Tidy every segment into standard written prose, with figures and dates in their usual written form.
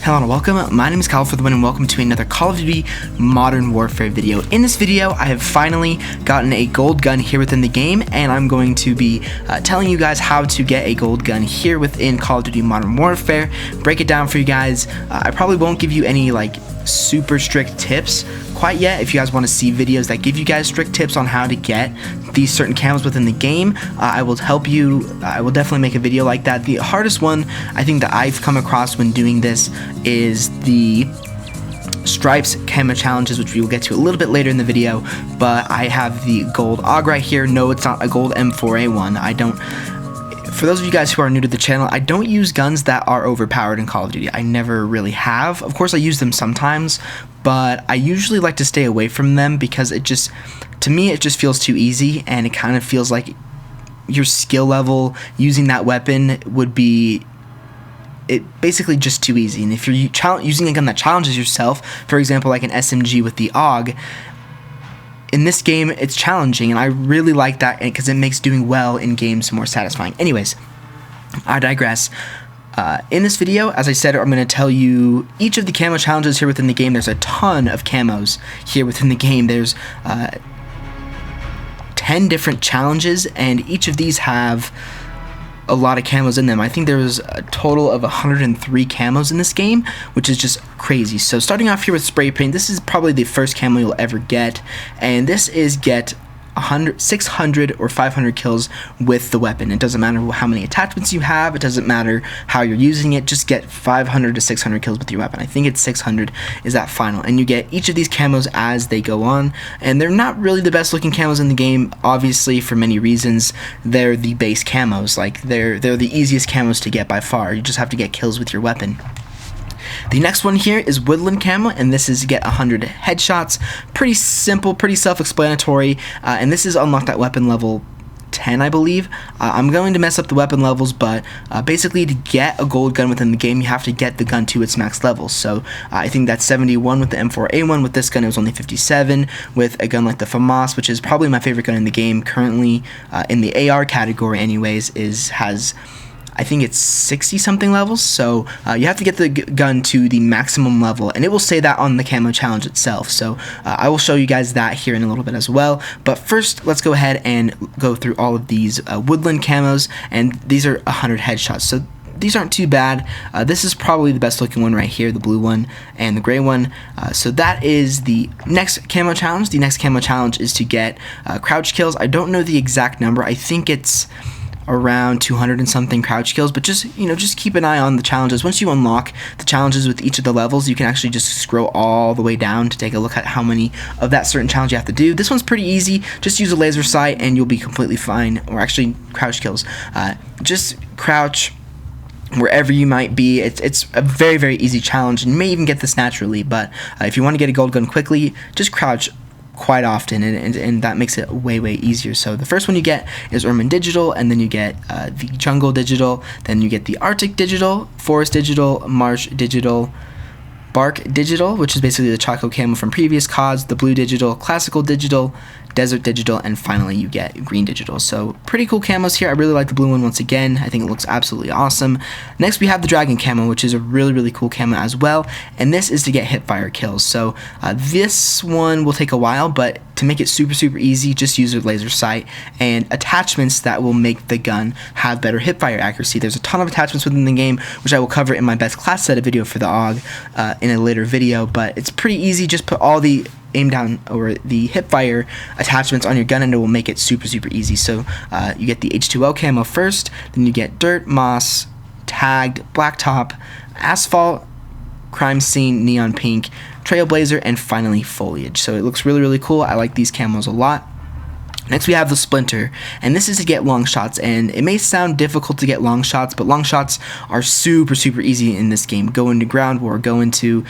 Hello and welcome, my name is Kyle for the win and welcome to another Call of Duty Modern Warfare video. In this video, I have finally gotten a gold gun here within the game, and I'm going to be telling you guys how to get a gold gun here within Call of Duty Modern Warfare, break it down for you guys. I probably won't give you any like super strict tips quite yet. If you guys want to see videos that give you guys strict tips on how to get these certain camos within the game, I will help you. I will definitely make a video like that. The hardest one I think that I've come across when doing this is the stripes camo challenges, which we will get to a little bit later in the video. But I have the gold AUG right here. No, it's not a gold M4A1. I don't. For those of you guys who are new to the channel, I don't use guns that are overpowered in Call of Duty. I never really have. Of course, I use them sometimes, but I usually like to stay away from them because it just, to me, it just feels too easy, and it kind of feels like your skill level using that weapon would be basically just too easy. And if you're using a gun that challenges yourself, for example, like an SMG with the AUG, in this game, it's challenging, and I really like that because it makes doing well in games more satisfying. Anyways, I digress. In this video, as I said, I'm going to tell you each of the camo challenges here within the game. There's a ton of camos here within the game. There's 10 different challenges, and each of these have a lot of camos in them. I think there's a total of 103 camos in this game, which is just crazy. So starting off here with spray paint, this is probably the first camo you'll ever get, and this is get 600 or 500 kills with the weapon. It doesn't matter how many attachments you have, it doesn't matter how you're using it, just get 500 to 600 kills with your weapon. I think it's 600 is that final, and you get each of these camos as they go on, and they're not really the best looking camos in the game, obviously, for many reasons. They're the base camos, like they're the easiest camos to get by far. You just have to get kills with your weapon. The next one here is Woodland camo, and this is get 100 headshots. Pretty simple, pretty self-explanatory, and this is unlocked at weapon level 10, I believe. I'm going to mess up the weapon levels, but basically to get a gold gun within the game, you have to get the gun to its max level. So I think that's 71 with the M4A1. With this gun, it was only 57. With a gun like the Camos, which is probably my favorite gun in the game currently, in the AR category anyways, has I think it's 60 something levels, so you have to get the gun to the maximum level, and it will say that on the camo challenge itself. So I will show you guys that here in a little bit as well. But first, let's go ahead and go through all of these Woodland camos, and these are 100 headshots. So these aren't too bad. This is probably the best looking one right here, the blue one and the gray one. So that is the next camo challenge. The next camo challenge is to get crouch kills. I don't know the exact number. I think it's around 200 and something crouch kills, but just keep an eye on the challenges. Once you unlock the challenges with each of the levels, you can actually just scroll all the way down to take a look at how many of that certain challenge you have to do. This one's pretty easy. Just use a laser sight and you'll be completely fine. Or actually, crouch kills. Just crouch wherever you might be. It's a very, very easy challenge, and you may even get this naturally, but if you want to get a gold gun quickly, just crouch quite often, and that makes it way, way easier. So the first one you get is Ermine Digital, and then you get the Jungle Digital, then you get the Arctic Digital, Forest Digital, Marsh Digital, Bark Digital, which is basically the Choco camo from previous CODs, the Blue Digital, Classical Digital, Desert Digital, and finally you get Green Digital. So pretty cool camos here. I really like the blue one once again. I think it looks absolutely awesome. Next we have the Dragon camo, which is a really, really cool camo as well, and this is to get hipfire kills. So this one will take a while, but to make it super, super easy, just use a laser sight and attachments that will make the gun have better hipfire accuracy. There's a ton of attachments within the game, which I will cover in my best class setup video for the AUG in a later video, but it's pretty easy. Just put all the aim down or the hipfire attachments on your gun, and it will make it super, super easy. So you get the H2O camo first, then you get Dirt, Moss, Tagged, Blacktop, Asphalt, Crime Scene, Neon Pink, Trailblazer, and finally Foliage. So it looks really, really cool. I like these camos a lot. Next we have the Splinter, and this is to get long shots, and it may sound difficult to get long shots, but long shots are super, super easy in this game. Go into Ground War, go into,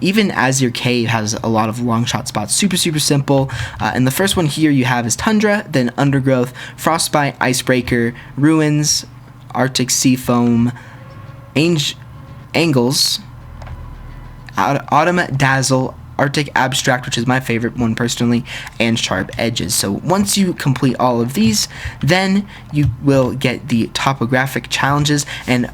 even Azure Cave has a lot of long shot spots. Super, super simple. And the first one here you have is Tundra, then Undergrowth, Frostbite, Icebreaker, Ruins, Arctic Sea Foam, Angles, Autumn Dazzle, Arctic Abstract, which is my favorite one personally, and Sharp Edges. So once you complete all of these, then you will get the topographic challenges, and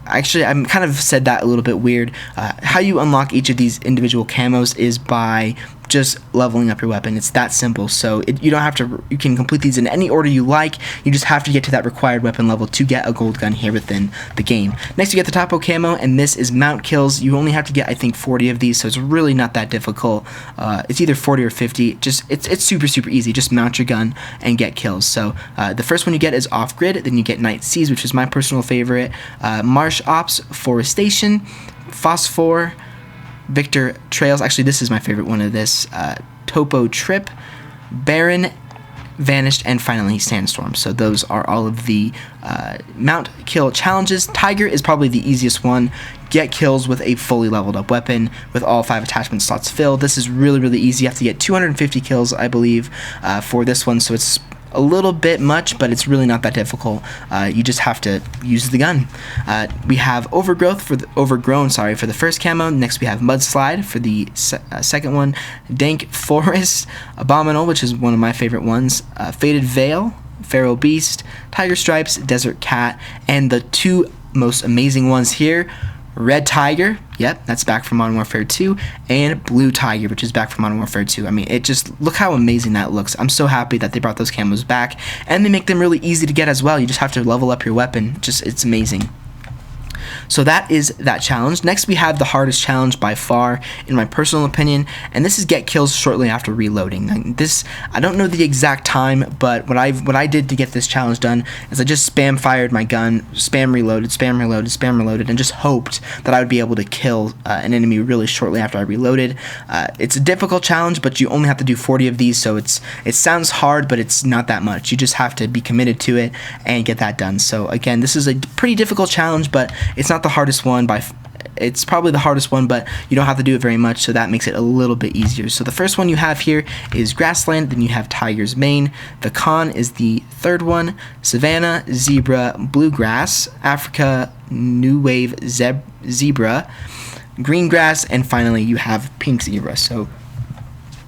actually, I'm kind of said that a little bit weird. How you unlock each of these individual camos is by just leveling up your weapon. It's that simple. So you don't have to, you can complete these in any order you like. You just have to get to that required weapon level to get a gold gun here within the game. Next, you get the Topo Camo, and this is mount kills. You only have to get, I think, 40 of these, so it's really not that difficult. It's either 40 or 50. Just it's super easy. Just mount your gun and get kills. So the first one you get is Off Grid. Then you get Night Seas, which is my personal favorite. Marsh Ops, Forestation, Phosphor, Victor Trails. Actually, this is my favorite one of this. Topo Trip, Baron, Vanished, and finally Sandstorm. So those are all of the mount kill challenges. Tiger is probably the easiest one. Get kills with a fully leveled up weapon with all 5 attachment slots filled. This is really easy. You have to get 250 kills, I believe, for this one. So it's a little bit much, but it's really not that difficult. You just have to use the gun. We have Overgrown for the first camo. Next we have Mudslide for the second one. Dank Forest, Abominable, which is one of my favorite ones. Faded Veil, Feral Beast, Tiger Stripes, Desert Cat, and the 2 most amazing ones here, Red Tiger, yep, that's back from Modern Warfare 2, and Blue Tiger, which is back from Modern Warfare 2. I mean, it just, look how amazing that looks. I'm so happy that they brought those camos back, and they make them really easy to get as well. You just have to level up your weapon. It's amazing. So that is that challenge. Next, we have the hardest challenge by far, in my personal opinion, and this is get kills shortly after reloading. This, I don't know the exact time, but what I did to get this challenge done is I just spam fired my gun, spam reloaded, and just hoped that I would be able to kill an enemy really shortly after I reloaded. It's a difficult challenge, but you only have to do 40 of these, so it sounds hard, but it's not that much. You just have to be committed to it and get that done. So again, this is a pretty difficult challenge, but it's not the hardest one it's probably the hardest one, but you don't have to do it very much, so that makes it a little bit easier. So the first one you have here is Grassland, then you have Tiger's Mane. The Con is the third one. Savannah, Zebra, Bluegrass, Africa, New Wave, Zebra, Green Grass, and finally you have Pink Zebra. So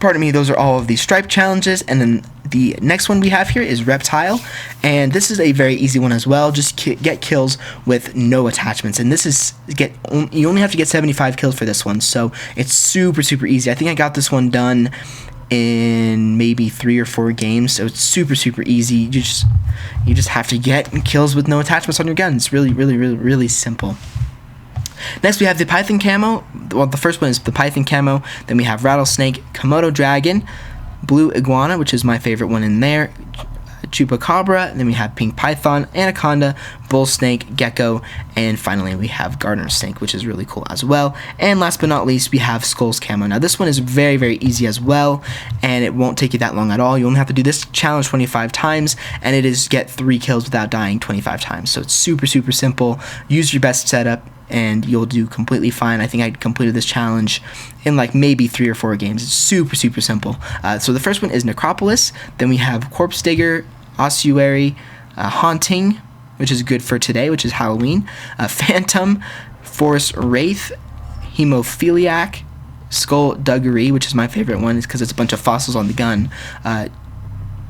pardon me, those are all of the stripe challenges, and then the next one we have here is Reptile, and this is a very easy one as well. Just get kills with no attachments, and this is you only have to get 75 kills for this one, so it's super easy. I think I got this one done in maybe 3 or 4 games, so it's super easy. You just have to get kills with no attachments on your gun. It's really simple. Next, we have the Python Camo. Well, the first one is the Python Camo. Then we have Rattlesnake, Komodo Dragon, Blue Iguana, which is my favorite one in there, Chupacabra. Then we have Pink Python, Anaconda, Bull Snake, Gecko, and finally we have Gardener Snake, which is really cool as well. And last but not least, we have Skull's Camo. Now, this one is very easy as well, and it won't take you that long at all. You only have to do this challenge 25 times, and it is get 3 kills without dying 25 times. So it's super simple. Use your best setup, and you'll do completely fine. I think I completed this challenge in like maybe 3 or 4 games. It's super simple. So the first one is Necropolis. Then we have Corpse Digger, Ossuary, Haunting, which is good for today, which is Halloween, Phantom, Forest Wraith, Hemophiliac, Skullduggery, which is my favorite one, is because it's a bunch of fossils on the gun,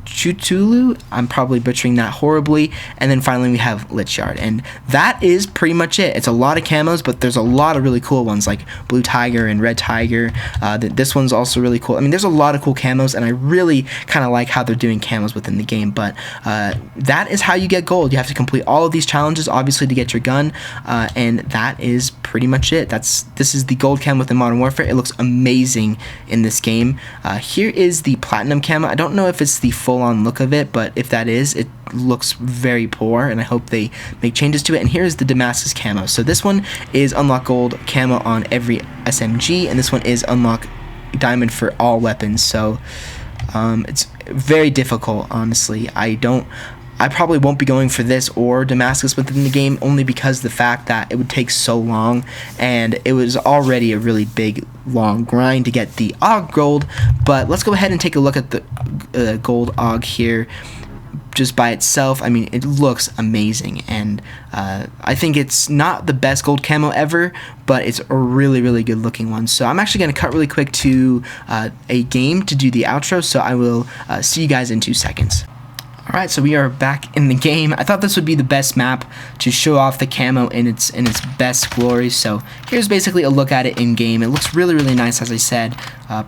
Chutulu, I'm probably butchering that horribly, and then finally we have Chard, and that is pretty much it. It's a lot of camos, but there's a lot of really cool ones like Blue Tiger and Red Tiger. This one's also really cool. I mean, there's a lot of cool camos, and I really kind of like how they're doing camos within the game, but that is how you get gold. You have to complete all of these challenges, obviously, to get your gun, and that is pretty much it. This is the gold camo within Modern Warfare. It looks amazing in this game. Here is the Platinum camo. I don't know if it's the full-on look of it, but if that is, it looks very poor, and I hope they make changes to it. And here's the Damascus camo. So this one is unlock gold camo on every SMG, and this one is unlock diamond for all weapons. So it's very difficult, honestly. I probably won't be going for this or Damascus within the game, only because the fact that it would take so long, and it was already a really big, long grind to get the AUG gold. But let's go ahead and take a look at the gold AUG here just by itself. I mean, it looks amazing, and I think it's not the best gold camo ever, but it's a really good looking one. So I'm actually going to cut really quick to a game to do the outro, so I will see you guys in 2 seconds. Alright, so we are back in the game. I thought this would be the best map to show off the camo in its best glory. So here's basically a look at it in game. It looks really, really nice, as I said.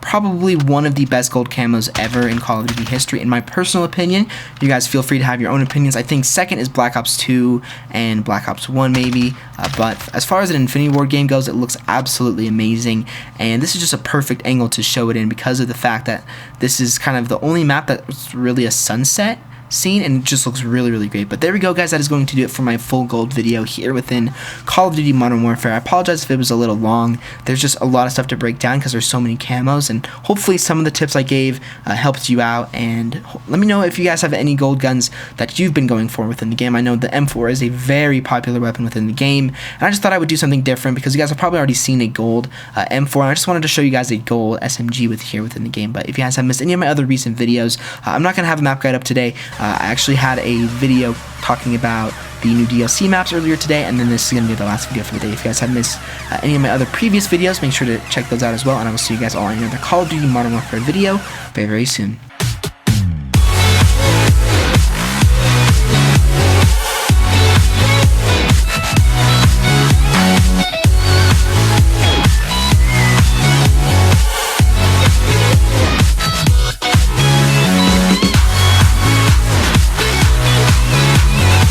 Probably one of the best gold camos ever in Call of Duty history, in my personal opinion. You guys feel free to have your own opinions. I think second is Black Ops 2 and Black Ops 1 maybe. But as far as an Infinity Ward game goes, it looks absolutely amazing. And this is just a perfect angle to show it in because of the fact that this is kind of the only map that's really a sunset scene, and it just looks really, really great. But there we go, guys. That is going to do it for my full gold video here within Call of Duty Modern Warfare. I apologize if it was a little long. There's just a lot of stuff to break down because there's so many camos, and hopefully some of the tips I gave helped you out. And let me know if you guys have any gold guns that you've been going for within the game. I know the M4 is a very popular weapon within the game, and I just thought I would do something different because you guys have probably already seen a gold M4, and I just wanted to show you guys a gold SMG within the game. But if you guys have missed any of my other recent videos, I'm not going to have a map guide up today. I actually had a video talking about the new DLC maps earlier today, and then this is going to be the last video for the day. If you guys have missed any of my other previous videos, make sure to check those out as well, and I will see you guys all in another Call of Duty Modern Warfare video very, very soon.